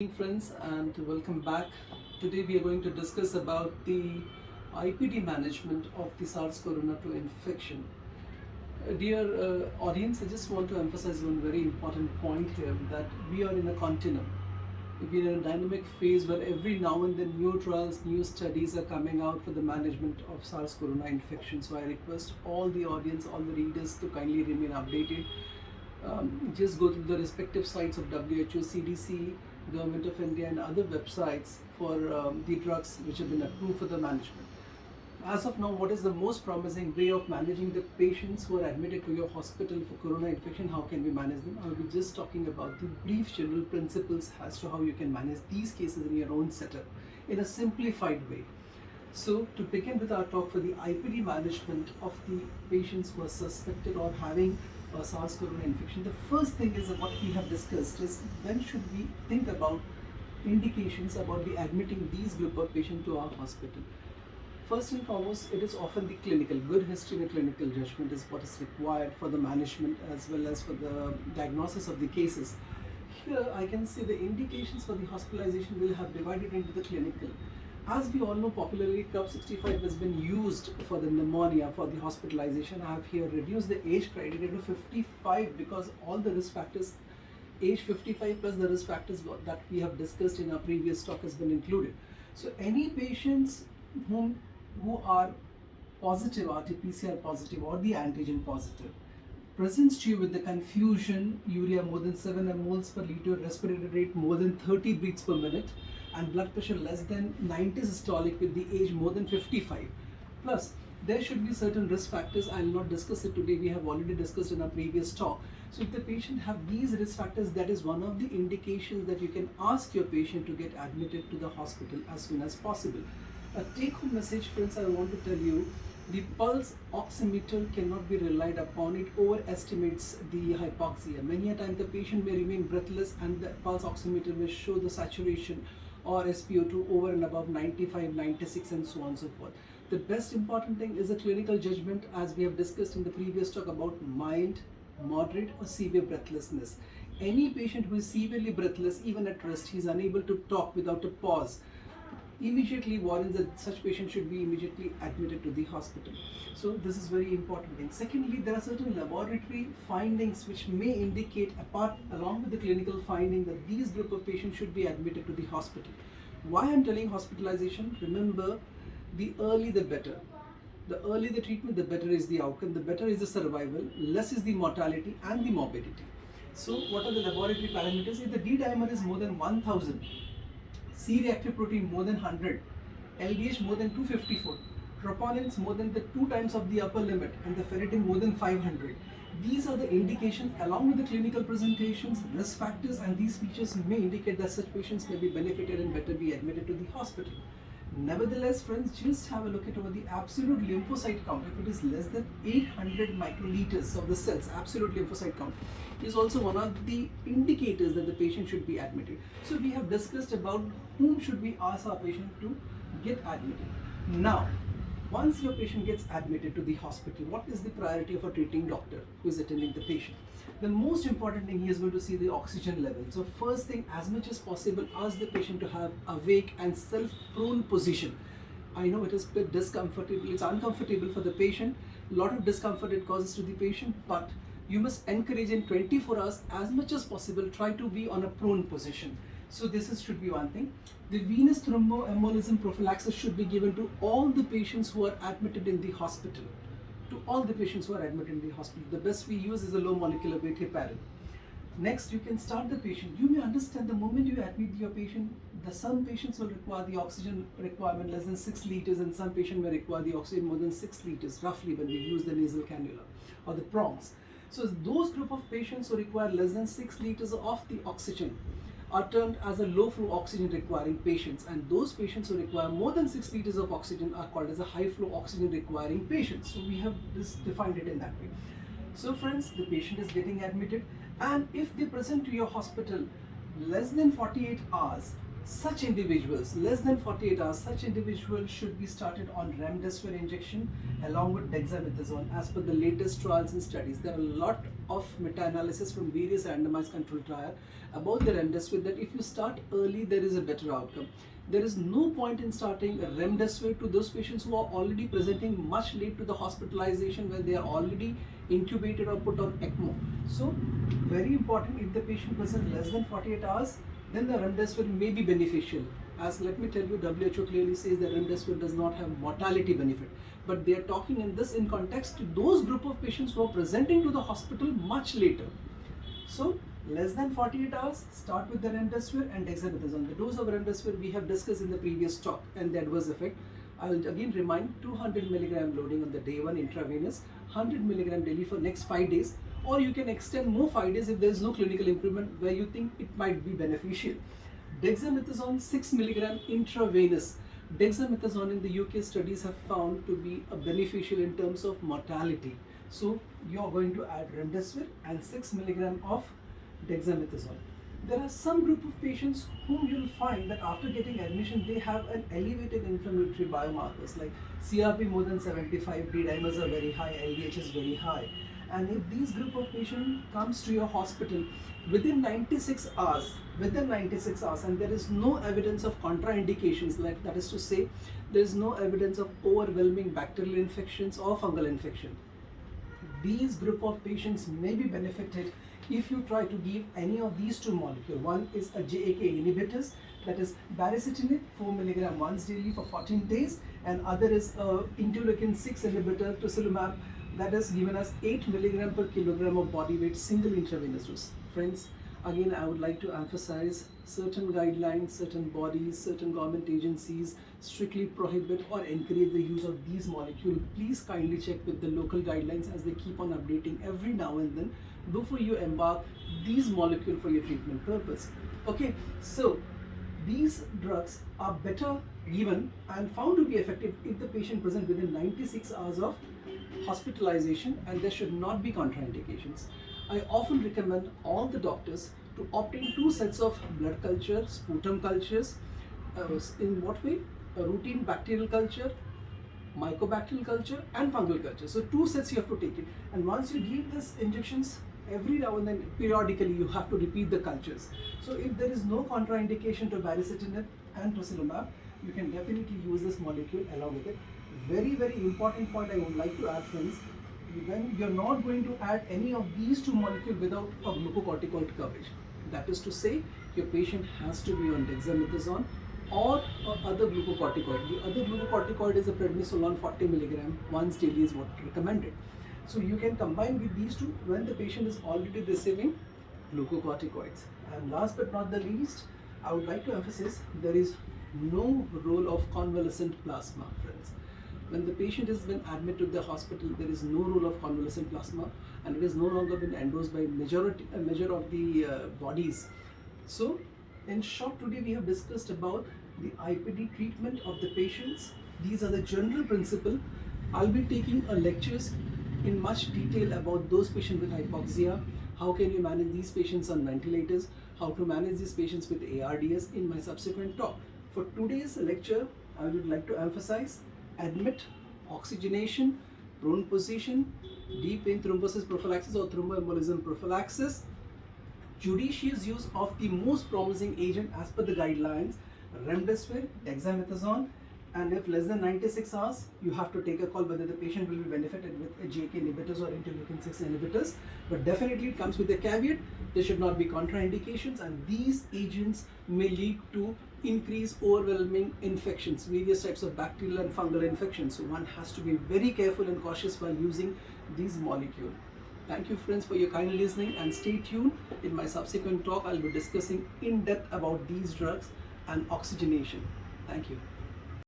Evening friends, and welcome back. Today we are going to discuss about the IPD management of the SARS-CoV-2 infection. Dear audience, I just want to emphasize one very important point here, that we are in a continuum. We are in a dynamic phase where every now and then new trials, new studies are coming out for the management of SARS-CoV-2 infection. So I request all the audience, all the readers to kindly remain updated. Just go to the respective sites of WHO, CDC, Government of India, and other websites for the drugs which have been approved for the management. As of now, what is the most promising way of managing the patients who are admitted to your hospital for corona infection? How can we manage them? I will be just talking about the brief general principles as to how you can manage these cases in your own setup in a simplified way. So, to begin with our talk for the IPD management of the patients who are suspected or having a SARS-CoV infection, the first thing is what we have discussed is when should we think about indications about the admitting these group of patients to our hospital. First and foremost, it is often the clinical. Good history and clinical judgment is what is required for the management as well as for the diagnosis of the cases. Here, I can say the indications for the hospitalization will have divided into the clinical. As we all know, popularly Curve 65 has been used for the pneumonia, for the hospitalization. I have here reduced the age criteria to 55 because all the risk factors, age 55 plus the risk factors that we have discussed in our previous talk has been included. So any patients who are positive, RT-PCR positive or the antigen positive, presents to you with the confusion, urea more than 7 moles per liter, respiratory rate more than 30 breaths per minute, and blood pressure less than 90 systolic with the age more than 55. Plus, there should be certain risk factors. I will not discuss it today. We have already discussed in our previous talk. So if the patient have these risk factors, that is one of the indications that you can ask your patient to get admitted to the hospital as soon as possible. A take-home message, friends, I want to tell you, the pulse oximeter cannot be relied upon. It overestimates the hypoxia. Many a time the patient may remain breathless and the pulse oximeter will show the saturation or SpO2 over and above 95, 96 and so on and so forth. The best important thing is a clinical judgment, as we have discussed in the previous talk about mild, moderate or severe breathlessness. Any patient who is severely breathless, even at rest, he is unable to talk without a pause, immediately warrants that such patient should be immediately admitted to the hospital. So this is very important thing. Secondly, there are certain laboratory findings which may indicate, apart along with the clinical finding, that these group of patients should be admitted to the hospital. Why I'm telling hospitalization? Remember, the early the better. The early the treatment, the better is the outcome, the better is the survival, less is the mortality and the morbidity. So what are the laboratory parameters? If the D dimer is more than 1000, C-reactive protein more than 100, LDH more than 254, troponins more than the 2 times of the upper limit, and the ferritin more than 500. These are the indications along with the clinical presentations, risk factors, and these features may indicate that such patients may be benefited and better be admitted to the hospital. Nevertheless, friends, just have a look at over the absolute lymphocyte count. If it is less than 800 microliters of the cells, absolute lymphocyte count is also one of the indicators that the patient should be admitted. So we have discussed about whom should we ask our patient to get admitted. Now, once your patient gets admitted to the hospital, what is the priority of a treating doctor who is attending the patient? The most important thing, he is going to see the oxygen level. So first thing, as much as possible, ask the patient to have awake and self-prone position. I know it is a bit discomfortable, it's uncomfortable for the patient, a lot of discomfort it causes to the patient, but you must encourage in 24 hours as much as possible, try to be on a prone position. So should be one thing. The venous thromboembolism prophylaxis should be given to all the patients who are admitted in the hospital. To all the patients who are admitted in the hospital. The best we use is a low molecular weight heparin. Next, you can start the patient. You may understand the moment you admit your patient, some patients will require the oxygen requirement less than 6 liters and some patient may require the oxygen more than 6 liters roughly when we use the nasal cannula or the prongs. So those group of patients who require less than 6 liters of the oxygen are termed as a low flow oxygen requiring patients, and those patients who require more than 6 liters of oxygen are called as a high flow oxygen requiring patients. So we have defined it in that way. So friends, the patient is getting admitted, and if they present to your hospital less than 48 hours, such individuals, less than 48 hours, such individuals should be started on remdesivir injection along with dexamethasone as per the latest trials and studies. There are a lot of meta-analysis from various randomized controlled trials about the remdesivir that if you start early, there is a better outcome. There is no point in starting remdesivir to those patients who are already presenting much late to the hospitalization when they are already intubated or put on ECMO. So very important, if the patient presents less than 48 hours, then the remdesivir may be beneficial. As let me tell you, WHO clearly says that remdesivir does not have mortality benefit. But they are talking in this in context to those group of patients who are presenting to the hospital much later. So less than 48 hours, start with the remdesivir and dexamethasone. The dose of remdesivir we have discussed in the previous talk and the adverse effect. I will again remind 200 milligram loading on the day 1 intravenous, 100 milligram daily for next 5 days, or you can extend more 5 days if there is no clinical improvement where you think it might be beneficial. Dexamethasone 6 milligram intravenous. Dexamethasone in the UK studies have found to be beneficial in terms of mortality. So you are going to add remdesivir and 6 milligram of dexamethasone. There are some group of patients whom you will find that after getting admission, they have an elevated inflammatory biomarkers like CRP more than 75, D-dimers are very high, LDH is very high. And if these group of patient comes to your hospital within 96 hours, and there is no evidence of contraindications, like that is to say, there is no evidence of overwhelming bacterial infections or fungal infection, these group of patients may be benefited if you try to give any of these two molecules. One is a JAK inhibitors, that is baricitinib 4 milligram once daily for 14 days, and other is interleukin 6 inhibitor tocilizumab, that is given as 8 milligram per kilogram of body weight single intravenous dose. Friends, again I would like to emphasize, certain guidelines, certain bodies, certain government agencies strictly prohibit or encourage the use of these molecules. Please kindly check with the local guidelines as they keep on updating every now and then before you embark these molecules for your treatment purpose. Okay, so these drugs are better given and found to be effective if the patient presents within 96 hours of hospitalization, and there should not be contraindications. I often recommend all the doctors to obtain 2 sets of blood culture, sputum cultures. In what way? A routine bacterial culture, mycobacterial culture and fungal culture. So 2 sets you have to take it, and once you give this injections every now and then periodically you have to repeat the cultures. So if there is no contraindication to baricitinib and tocilizumab, you can definitely use this molecule along with it. Very important point I would like to add, friends, when you're not going to add any of these 2 molecules without a glucocorticoid coverage. That is to say, your patient has to be on dexamethasone or other glucocorticoid. The other glucocorticoid is a prednisolone 40 milligram once daily is what recommended. So you can combine with these 2 when the patient is already receiving glucocorticoids. And last but not the least, I would like to emphasize, there is no role of convalescent plasma, friends. When the patient has been admitted to the hospital, there is no role of convalescent plasma, and it has no longer been endorsed by a measure of the bodies. So in short, today we have discussed about the IPD treatment of the patients. These are the general principle. I'll be taking lectures in much detail about those patients with hypoxia, how can you manage these patients on ventilators, how to manage these patients with ARDS in my subsequent talk. For today's lecture, I would like to emphasize admit, oxygenation, prone position, deep vein thrombosis prophylaxis or thromboembolism prophylaxis, judicious use of the most promising agent as per the guidelines, remdesivir, dexamethasone, and if less than 96 hours, you have to take a call whether the patient will be benefited with JAK inhibitors or interleukin 6 inhibitors. But definitely it comes with a caveat, there should not be contraindications, and these agents may lead to increased overwhelming infections, various types of bacterial and fungal infections. So one has to be very careful and cautious while using these molecules. Thank you, friends, for your kind listening, and stay tuned. In my subsequent talk, I'll be discussing in depth about these drugs and oxygenation. Thank you.